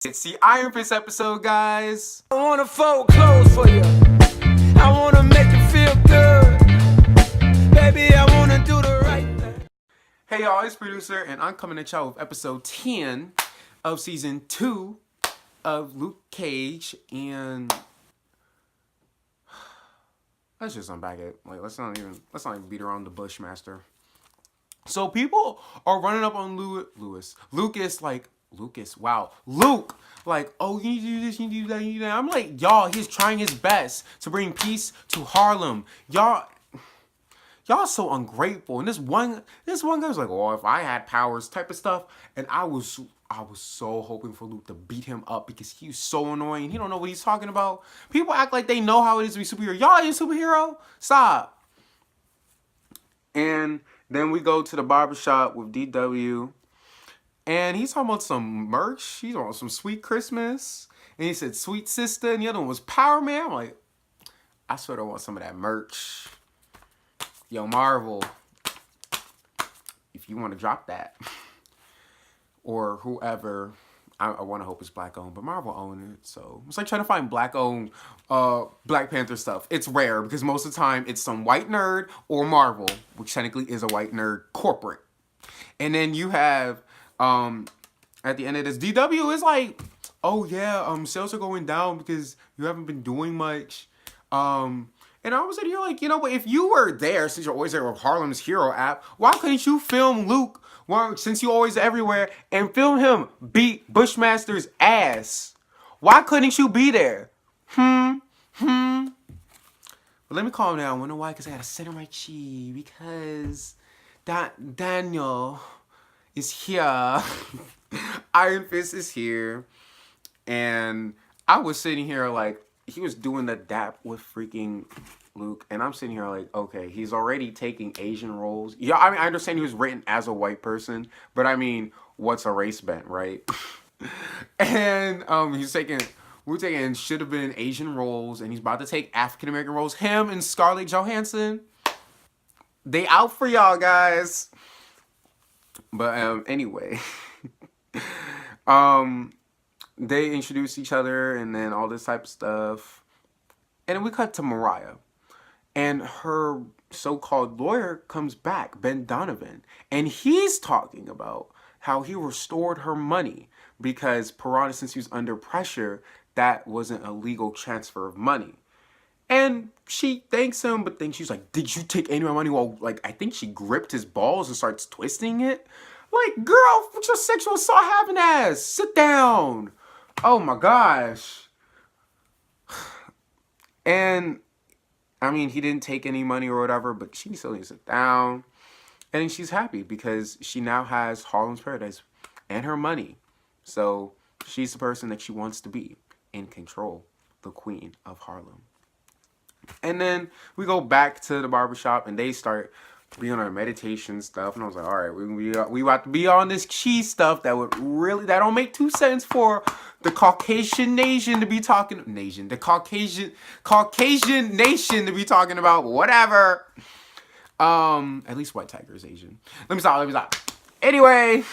It's the Iron Fist episode, guys. I wanna fold clothes for you. I wanna make you feel good. Baby, I wanna do the right thing. Hey y'all, it's Producer, and I'm coming at y'all with episode 10 of season 2 of Luke Cage. And let's just unpack it. Like, let's not even beat around the Bushmaster. So people are running up on Lucas, wow, Luke, like, oh, you need to do this, you need to do that, you need to do that. I'm like, y'all, he's trying his best to bring peace to Harlem. Y'all so ungrateful. And this one guy was like, oh, if I had powers type of stuff. And I was so hoping for Luke to beat him up because he's so annoying. He don't know what he's talking about. People act like they know how it is to be a superhero. Y'all ain't a superhero? Stop. And then we go to the barbershop with DW. And he's talking about some merch. He's talking about some Sweet Christmas. And he said Sweet Sister. And the other one was Power Man. I'm like, I sort of want some of that merch. Yo, Marvel, if you want to drop that. Or whoever. I want to hope it's black owned, but Marvel owned it, so it's like trying to find black owned Black Panther stuff. It's rare because most of the time it's some white nerd or Marvel, which technically is a white nerd corporate. And then you have at the end of this, DW is like, oh yeah, sales are going down because you haven't been doing much. And I was sitting here like, you know, but if you were there, since you're always there with Harlem's Hero app, why couldn't you film Luke? Well, since you always everywhere, and film him beat Bushmaster's ass? Why couldn't you be there? But let me calm down. Wonder why? Because I gotta center my chi. Because Daniel is here. Iron Fist is here. And I was sitting here like, he was doing the dap with freaking Luke, and I'm sitting here like, okay, he's already taking Asian roles. Yeah, I mean, I understand he was written as a white person, but I mean, what's a race bent, right? And we're taking should have been Asian roles, and he's about to take African American roles. Him and Scarlett Johansson, they out for y'all guys. But anyway, they introduce each other and then all this type of stuff. And then we cut to Mariah. And her so-called lawyer comes back, Ben Donovan. And he's talking about how he restored her money because Piranha, since he was under pressure, that wasn't a legal transfer of money. And she thanks him, but then she's like, did you take any of my money? Well, like, I think she gripped his balls and starts twisting it. Like, girl, what's your sexual assault having ass? Sit down. Oh my gosh. And I mean, he didn't take any money or whatever, but she still needs to sit down. And she's happy because she now has Harlem's Paradise and her money. So she's the person that she wants to be, in control, the queen of Harlem. And then we go back to the barbershop and they start being on our meditation stuff. And I was like, all right, we about to be on this cheese stuff that don't make 2 cents for the Caucasian nation to be talking, the Caucasian nation to be talking about, whatever. At least White Tiger is Asian. Let me stop. Anyway,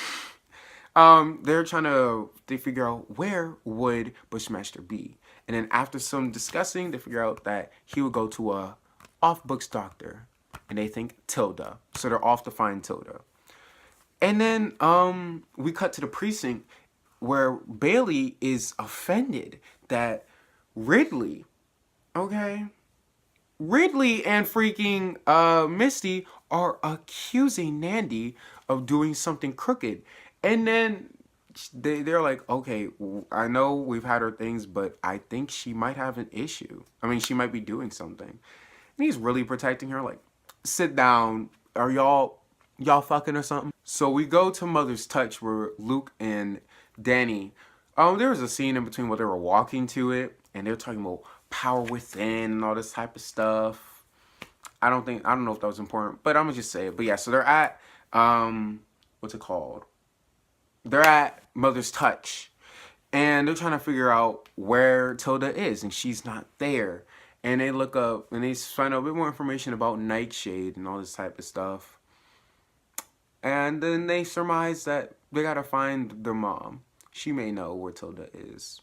they figure out where would Bushmaster be. And then after some discussing, they figure out that he would go to a off-books doctor. And they think Tilda. So they're off to find Tilda. And then we cut to the precinct where Bailey is offended that Ridley and freaking Misty are accusing Nandi of doing something crooked. And then they're like, okay, I know we've had our things, but I think she might have an issue. I mean, she might be doing something. And he's really protecting her, like, sit down. Are y'all fucking or something? So we go to Mother's Touch where Luke and Danny, there was a scene in between where they were walking to it and they're talking about power within and all this type of stuff. I don't know if that was important, but I'm gonna just say it. But yeah, so they're at what's it called? They're at Mother's Touch and they're trying to figure out where Tilda is and she's not there. And they look up and they find out a bit more information about Nightshade and all this type of stuff. And then they surmise that they gotta find their mom. she may know where Tilda is.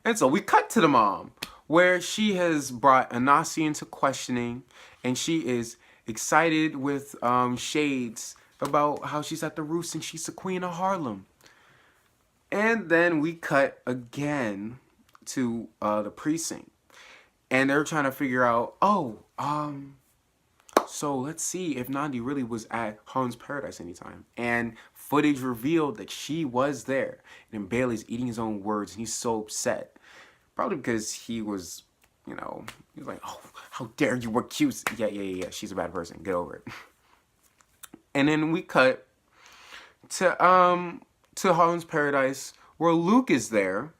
And so we cut to the mom, where she has brought Anasi into questioning, and she is excited with shades about how she's at the roost and she's the queen of Harlem. And then we cut again to the precinct, and they're trying to figure out, so let's see if Nandi really was at Harlem's Paradise anytime. And footage revealed that she was there. And Bailey's eating his own words, and he's so upset. Probably because he was, he was like, oh, how dare you accuse. Yeah. She's a bad person. Get over it. And then we cut to Harlem's Paradise, where Luke is there,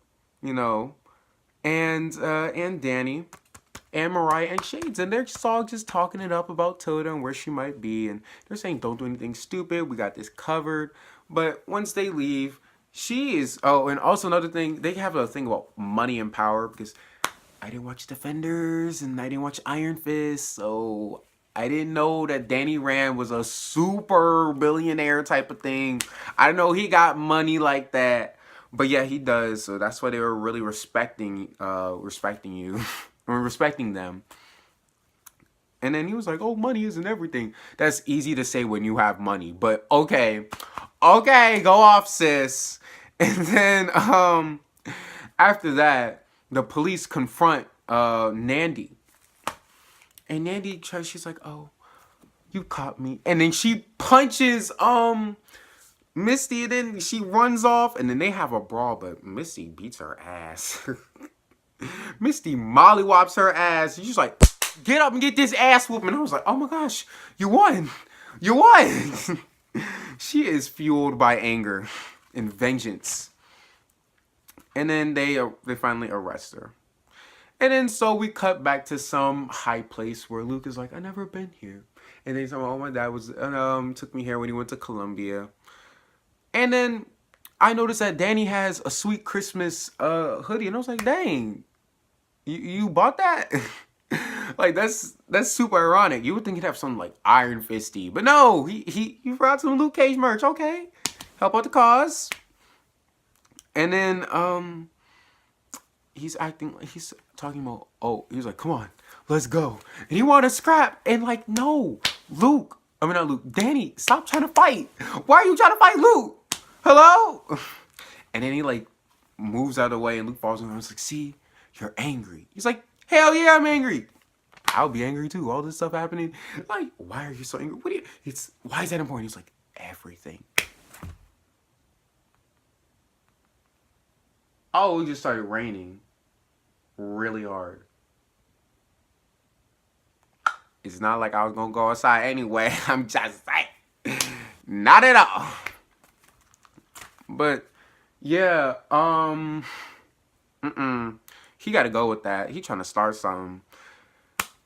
and Danny and Mariah and Shades, and they're just all just talking it up about Tilda and where she might be, and they're saying don't do anything stupid, we got this covered. But once they leave, she is, and also another thing, they have a thing about money and power, because I didn't watch Defenders and I didn't watch Iron Fist, so I didn't know that Danny Rand was a super billionaire type of thing. I know he got money like that, but yeah, he does. So that's why they were really respecting you, or respecting them. And then he was like, "Oh, money isn't everything." That's easy to say when you have money, but okay, go off, sis. And then after that, the police confront Nandi. And Nandi she's like, "Oh, you caught me." And then she punches Misty, and then she runs off, and then they have a brawl, but Misty beats her ass. Misty mollywops her ass. She's like, "Get up and get this ass whooping." I was like, "Oh my gosh, you won. You won." She is fueled by anger and vengeance. And then they finally arrest her. And then so we cut back to some high place where Luke is like, "I never been here." And then he's like, "Oh, my dad was took me here when he went to Columbia." And then I noticed that Danny has a Sweet Christmas hoodie, and I was like, "Dang, you bought that?" Like that's super ironic. You would think he'd have something like Iron Fisty, but no, he brought some Luke Cage merch. Okay, help out the cause. And then he's talking about, he's like, "Come on, let's go." And he wanted to scrap, and like, no, not Luke, Danny, stop trying to fight. Why are you trying to fight Luke? Hello? And then he like moves out of the way, and Luke falls on him. I was like, "See, you're angry." He's like, "Hell yeah, I'm angry. I'll be angry too. All this stuff happening. Like, why are you so angry? Why is that important?" He's like, "Everything." Oh, it just started raining really hard. It's not like I was gonna go outside anyway. I'm just saying. Not at all. But yeah, he gotta go with that. He trying to start something.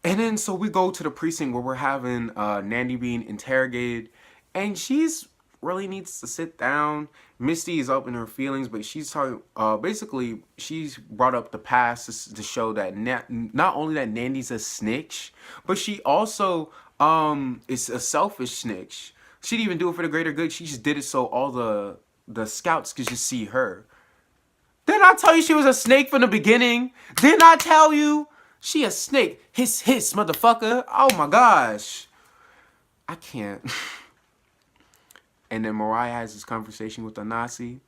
And then so we go to the precinct where we're having Nandi being interrogated, and she's really needs to sit down. Misty is up in her feelings, but she's talking. Basically, she's brought up the past to show that not only that Nandi's a snitch, but she also is a selfish snitch. She didn't even do it for the greater good. She just did it so all the scouts could just see her. Didn't I tell you she was a snake from the beginning? Didn't I tell you? She a snake. Hiss, motherfucker. Oh my gosh. I can't. And then Mariah has this conversation with Anasi,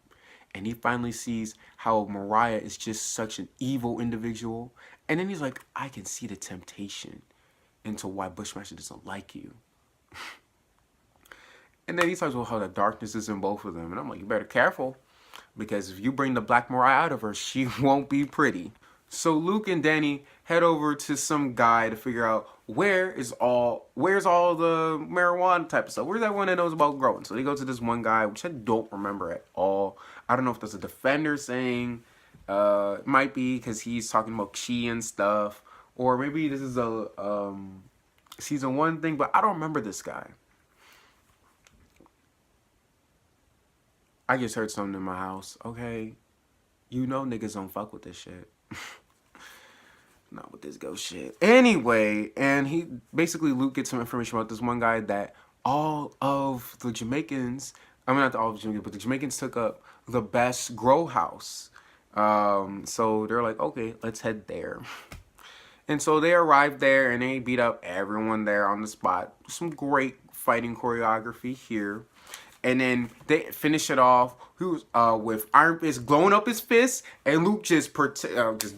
and he finally sees how Mariah is just such an evil individual. And then he's like, I can see the temptation into why Bushmaster doesn't like you. And then he talks about how the darkness is in both of them. And I'm like, you better careful, because if you bring the black Mariah out of her, she won't be pretty. So Luke and Danny head over to some guy to figure out where's all the marijuana type of stuff. Where's everyone that knows about growing? So they go to this one guy, which I don't remember at all. I don't know if that's a defender saying. It might be because he's talking about chi and stuff. Or maybe this is a season 1 thing, but I don't remember this guy. I just heard something in my house. Okay, you know niggas don't fuck with this shit. Not with this ghost shit. Anyway, and Luke gets some information about this one guy that all of the Jamaicans I mean, not the all of Jamaicans, but the Jamaicans took up the best grow house. So they're like, okay, let's head there. And so they arrived there and they beat up everyone there on the spot. Some great fighting choreography here. And then they finish it off with Iron Fist glowing up his fist and Luke just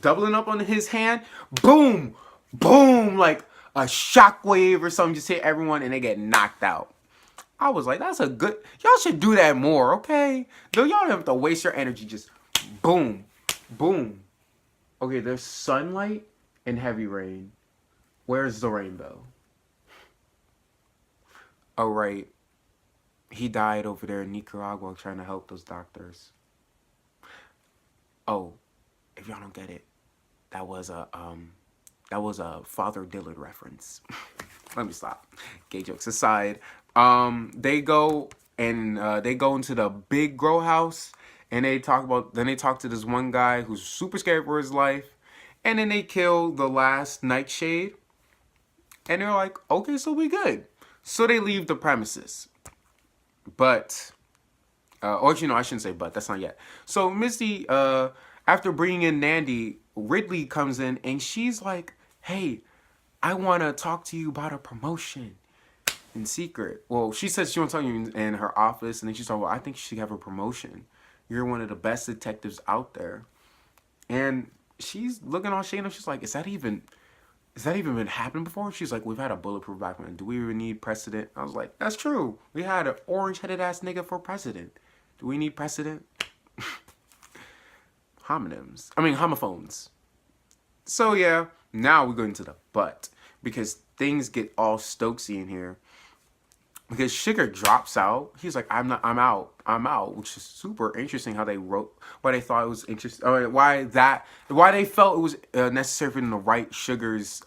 doubling up on his hand. Boom! Boom! Like a shockwave or something just hit everyone and they get knocked out. I was like, that's a good... Y'all should do that more, okay? No, y'all don't have to waste your energy. Just boom. Boom. Okay, there's sunlight and heavy rain. Where's the rainbow? Oh, right. He died over there in Nicaragua trying to help those doctors. Oh, if y'all don't get it, that was a Father Dillard reference. Let me stop. Gay jokes aside, they go into the big grow house and they talk to this one guy who's super scared for his life, and then they kill the last nightshade, and they're like, okay, so we good. So they leave the premises, but or I shouldn't say but. That's not yet. So Misty, after bringing in Nandi, Ridley comes in and she's like, hey, I want to talk to you about a promotion in secret. Well, she says she wants to tell you in her office, and then she's like, well, I think you should have a promotion. You're one of the best detectives out there. And she's looking all shady. She's like, is that even been happening before? She's like, we've had a bulletproof Batman. Do we even need precedent? I was like, that's true. We had an orange-headed ass nigga for president. Do we need precedent? Homophones. So yeah, now we go into the butt because things get all Stokesy in here. Because Sugar drops out. He's like, I'm out, which is super interesting how they wrote, why they thought it was interesting, or why they felt it was necessary for them to write Sugar's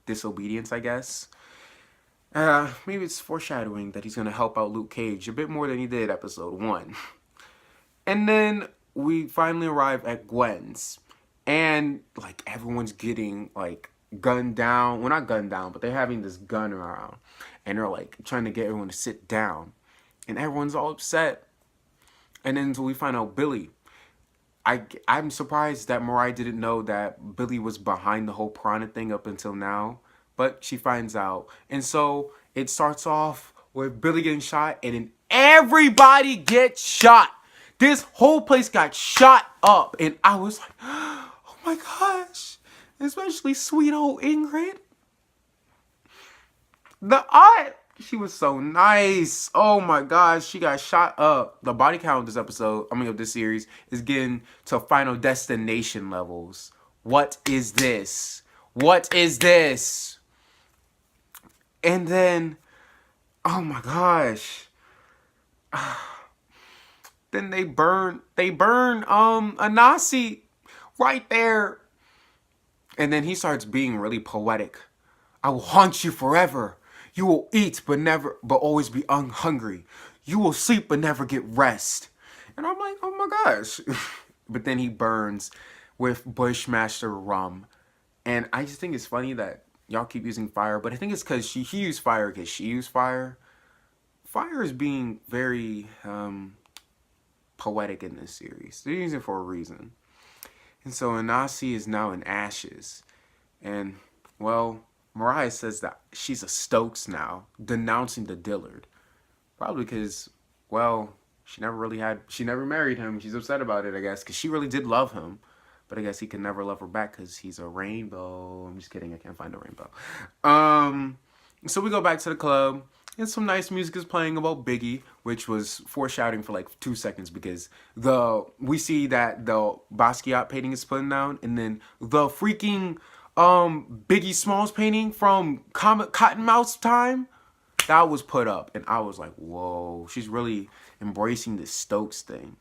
disobedience, I guess. Maybe it's foreshadowing that he's going to help out Luke Cage a bit more than he did episode 1. And then we finally arrive at Gwens. And, like, everyone's getting, like, gunned down. Well, not gunned down, but they're having this gun around. And they're, like, trying to get everyone to sit down. And everyone's all upset. And then until we find out Billy. I'm surprised that Mariah didn't know that Billy was behind the whole piranha thing up until now. But she finds out. And so it starts off with Billy getting shot. And then everybody gets shot. This whole place got shot up. And I was like, oh my gosh. Especially sweet old Ingrid. The art. She was so nice. Oh my gosh. She got shot up. The body count of this episode, of this series, is getting to Final Destination levels. What is this? What is this? And then, oh my gosh. Then they burn Anasi right there. And then he starts being really poetic. I will haunt you forever. You will eat but always be hungry. You will sleep but never get rest. And I'm like, oh my gosh. But then he burns with Bushmaster rum. And I just think it's funny that y'all keep using fire, but I think it's because he used fire because she used fire. Fire is being very poetic in this series. They're using it for a reason. And so Anasi is now in ashes. And, well, Mariah says that she's a Stokes now, denouncing the Dillard. Probably because, well, she never married him. She's upset about it, I guess, because she really did love him. But I guess he could never love her back because he's a rainbow. I'm just kidding. I can't find a rainbow. So we go back to the club. And some nice music is playing about Biggie, which was foreshadowing for like 2 seconds because we see that the Basquiat painting is putting down, and then the freaking Biggie Smalls painting from Cottonmouth's time, that was put up, and I was like, whoa, she's really embracing this Stokes thing.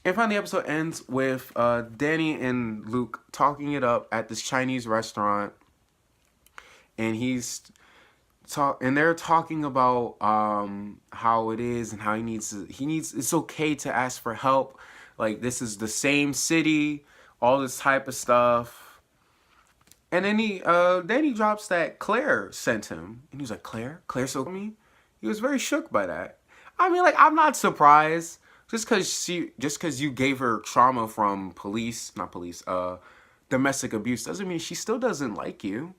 And finally, the episode ends with Danny and Luke talking it up at this Chinese restaurant, and they're talking about how it is and how it's okay to ask for help. Like, this is the same city, all this type of stuff. And then he drops that Claire sent him. And he was like, Claire so me? He was very shook by that. I mean, like, I'm not surprised. Just cause you gave her trauma from domestic abuse doesn't mean she still doesn't like you.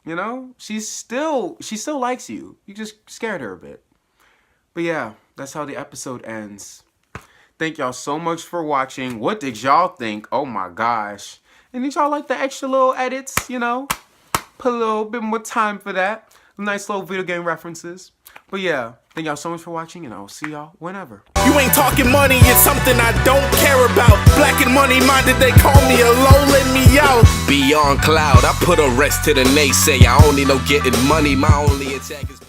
You know? She still likes you. You just scared her a bit. But yeah, that's how the episode ends. Thank y'all so much for watching. What did y'all think? Oh my gosh. And did y'all like the extra little edits, you know? Put a little bit more time for that. Nice little video game references. But yeah, thank y'all so much for watching, and I will see y'all whenever. You ain't talking money, it's something I don't care about. Black and money minded, they call me a low, let me out. Beyond cloud, I put a rest to the naysay. I only know getting money, my only attack is